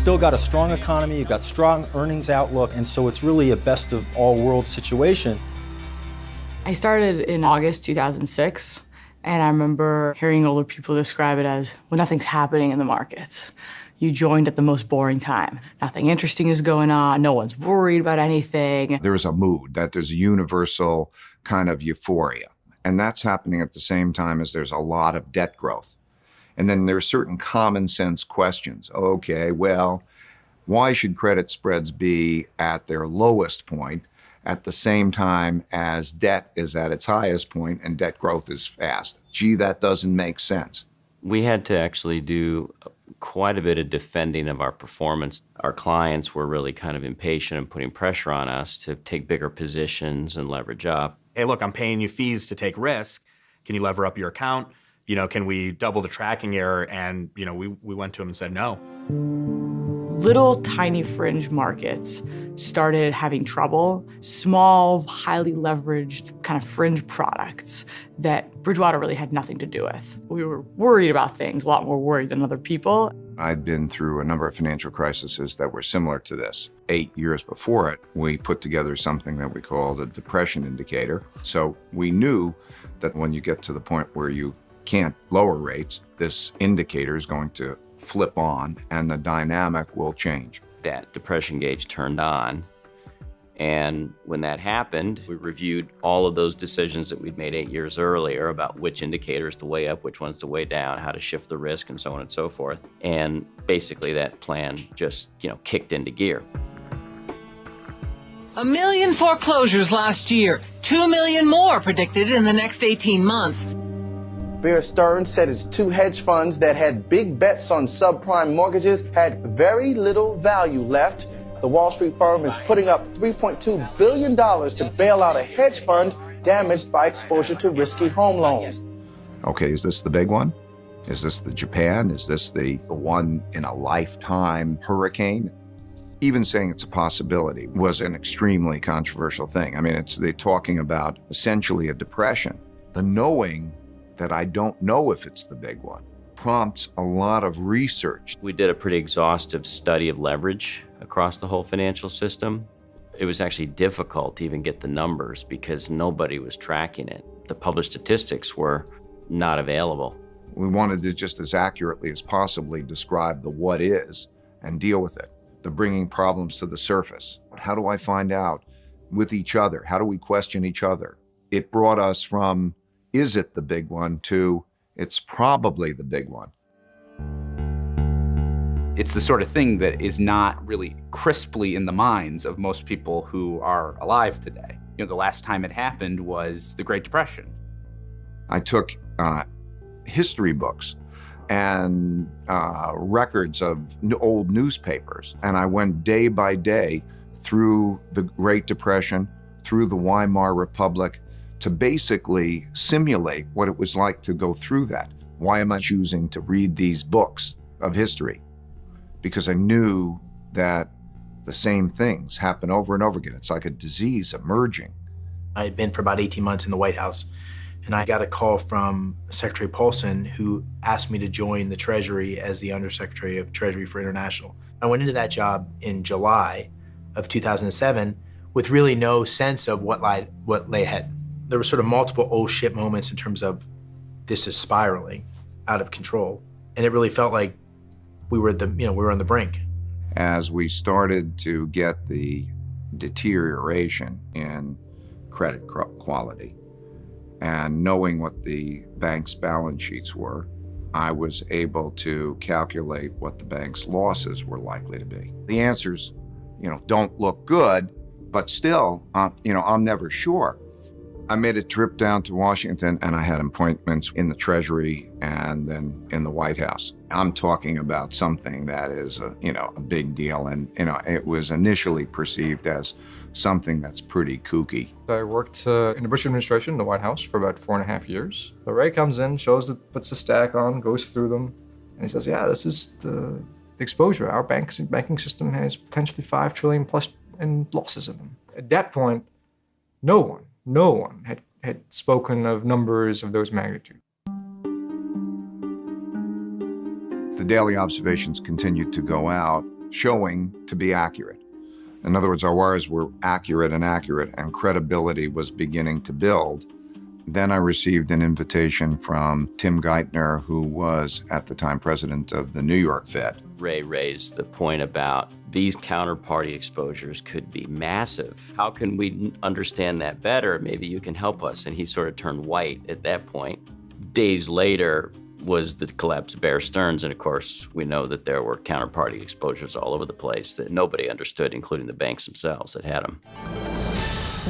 still got a strong economy, you've got strong earnings outlook, and so it's really a best of all worlds situation. I started in August 2006, and I remember hearing older people describe it as when nothing's happening in the markets. You joined at the most boring time. Nothing interesting is going on, no one's worried about anything. There's a mood, that there's a universal kind of euphoria. And that's happening at the same time as there's a lot of debt growth. And then there's certain common sense questions. Okay, well, why should credit spreads be at their lowest point at the same time as debt is at its highest point and debt growth is fast? Gee, that doesn't make sense. We had to actually do quite a bit of defending of our performance. Our clients were really kind of impatient and putting pressure on us to take bigger positions and leverage up. Hey, look, I'm paying you fees to take risk. Can you lever up your account? You know, can we double the tracking error? And, you know, we went to him and said no. Little tiny fringe markets started having trouble. Small, highly leveraged kind of fringe products that Bridgewater really had nothing to do with. We were worried about things, a lot more worried than other people. I'd been through a number of financial crises that were similar to this. 8 years before it, we put together something that we called a depression indicator. So we knew that when you get to the point where you can't lower rates, this indicator is going to flip on and the dynamic will change. That depression gauge turned on. And when that happened, we reviewed all of those decisions that we'd made 8 years earlier about which indicators to weigh up, which ones to weigh down, how to shift the risk, and so on and so forth. And basically that plan just, kicked into gear. 1 million foreclosures last year, 2 million more predicted in the next 18 months. Bear Stearns said its two hedge funds that had big bets on subprime mortgages had very little value left. The Wall Street firm is putting up $3.2 billion to bail out a hedge fund damaged by exposure to risky home loans. Okay, is this the big one? Is this the Japan? Is this the one in a lifetime hurricane? Even saying it's a possibility was an extremely controversial thing. I mean, they're talking about essentially a depression. The knowing that I don't know if it's the big one prompts a lot of research. We did a pretty exhaustive study of leverage across the whole financial system. It was actually difficult to even get the numbers because nobody was tracking it. The published statistics were not available. We wanted to just as accurately as possibly describe the what is and deal with it. The bringing problems to the surface. How do I find out with each other? How do we question each other? It brought us from, is it the big one, to it's probably the big one. It's the sort of thing that is not really crisply in the minds of most people who are alive today. The last time it happened was the Great Depression. I took history books and records of old newspapers, and I went day by day through the Great Depression, through the Weimar Republic, to basically simulate what it was like to go through that. Why am I choosing to read these books of history? Because I knew that the same things happen over and over again. It's like a disease emerging. I had been for about 18 months in the White House, and I got a call from Secretary Paulson, who asked me to join the Treasury as the Undersecretary of Treasury for International. I went into that job in July of 2007 with really no sense of what lay ahead. There were sort of multiple oh shit moments in terms of this is spiraling out of control. And it really felt like we were on the brink. As we started to get the deterioration in credit quality and knowing what the bank's balance sheets were, I was able to calculate what the bank's losses were likely to be. The answers, don't look good, but still, I'm never sure. I made a trip down to Washington and I had appointments in the Treasury and then in the White House. I'm talking about something that is a big deal, and it was initially perceived as something that's pretty kooky. I worked in the Bush administration in the White House for about 4.5 years. So Ray comes in, puts the stack on, goes through them, and he says, yeah, this is the exposure. Our banking system has potentially $5 trillion plus in losses in them. At that point, no one had spoken of numbers of those magnitude. The daily observations continued to go out, showing to be accurate. In other words, our wires were accurate, and credibility was beginning to build. Then I received an invitation from Tim Geithner, who was at the time president of the New York Fed. Ray raised the point about these counterparty exposures could be massive. How can we understand that better? Maybe you can help us. And he sort of turned white at that point. Days later was the collapse of Bear Stearns. And of course, we know that there were counterparty exposures all over the place that nobody understood, including the banks themselves that had them.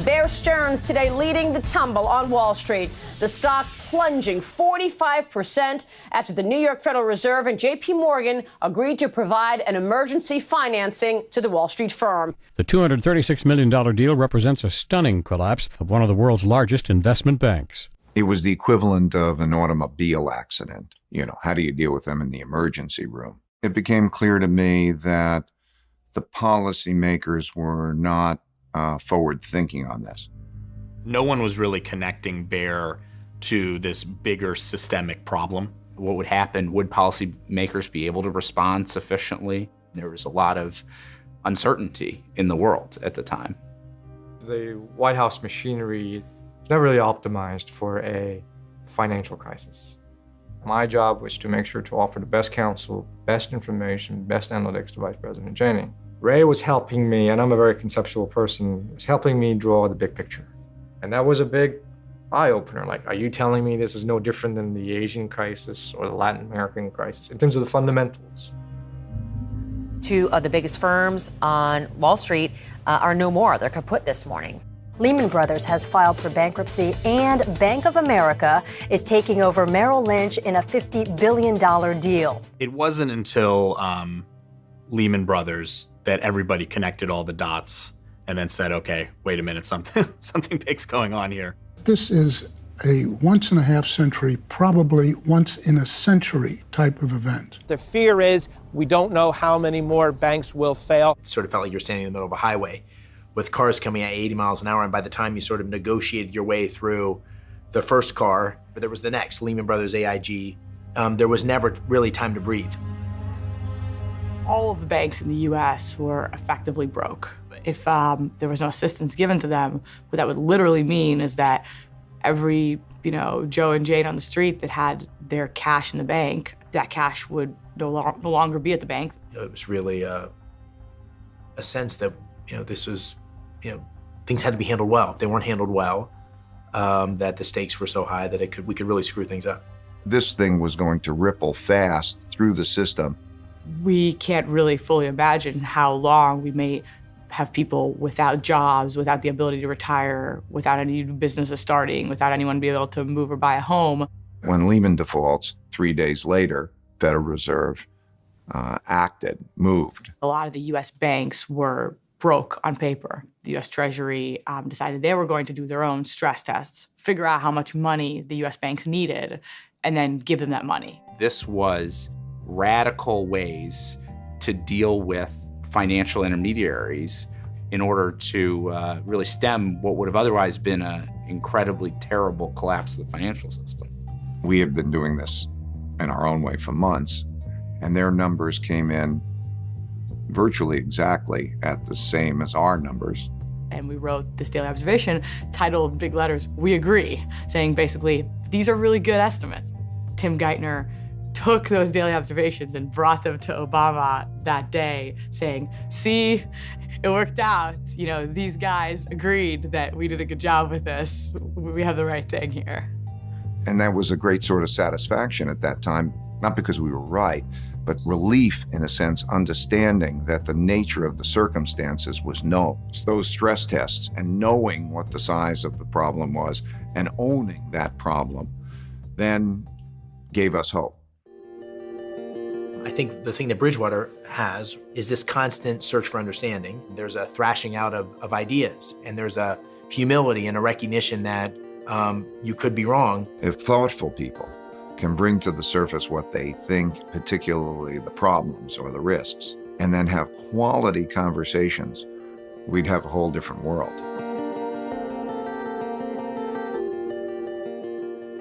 Bear Stearns today leading the tumble on Wall Street. The stock plunging 45% after the New York Federal Reserve and J.P. Morgan agreed to provide an emergency financing to the Wall Street firm. The $236 million deal represents a stunning collapse of one of the world's largest investment banks. It was the equivalent of an automobile accident. You know, how do you deal with them in the emergency room? It became clear to me that the policymakers were not forward thinking on this. No one was really connecting Bear to this bigger systemic problem. What would happen? Would policymakers be able to respond sufficiently? There was a lot of uncertainty in the world at the time. The White House machinery is not really optimized for a financial crisis. My job was to make sure to offer the best counsel, best information, best analytics to Vice President Cheney. Ray was helping me, and I'm a very conceptual person, was helping me draw the big picture. And that was a big eye-opener. Like, are you telling me this is no different than the Asian crisis or the Latin American crisis in terms of the fundamentals? Two of the biggest firms on Wall Street are no more. They're kaput this morning. Lehman Brothers has filed for bankruptcy, and Bank of America is taking over Merrill Lynch in a $50 billion deal. It wasn't until Lehman Brothers that everybody connected all the dots and then said, okay, wait a minute, something big's going on here. This is a once-in-a-half-century, probably once-in-a-century type of event. The fear is we don't know how many more banks will fail. It sort of felt like you're standing in the middle of a highway with cars coming at 80 miles an hour, and by the time you sort of negotiated your way through the first car, there was the next, Lehman Brothers, AIG. There was never really time to breathe. All of the banks in the U.S. were effectively broke. If there was no assistance given to them, what that would literally mean is that every, Joe and Jane on the street that had their cash in the bank, that cash would no longer be at the bank. It was really a sense that, this was, things had to be handled well. If they weren't handled well, that the stakes were so high that we could really screw things up. This thing was going to ripple fast through the system. We can't really fully imagine how long we may have people without jobs, without the ability to retire, without any new businesses starting, without anyone being able to move or buy a home. When Lehman defaults, 3 days later, Federal Reserve acted, moved. A lot of the U.S. banks were broke on paper. The U.S. Treasury decided they were going to do their own stress tests, figure out how much money the U.S. banks needed, and then give them that money. This was radical ways to deal with financial intermediaries in order to really stem what would have otherwise been an incredibly terrible collapse of the financial system. We had been doing this in our own way for months, and their numbers came in virtually exactly at the same as our numbers. And we wrote this daily observation titled, big letters, "We agree," saying basically, these are really good estimates. Tim Geithner took those daily observations and brought them to Obama that day, saying, see, it worked out. These guys agreed that we did a good job with this. We have the right thing here. And that was a great sort of satisfaction at that time, not because we were right, but relief, in a sense, understanding that the nature of the circumstances was known. It's those stress tests and knowing what the size of the problem was and owning that problem then gave us hope. I think the thing that Bridgewater has is this constant search for understanding. There's a thrashing out of ideas, and there's a humility and a recognition that you could be wrong. If thoughtful people can bring to the surface what they think, particularly the problems or the risks, and then have quality conversations, we'd have a whole different world.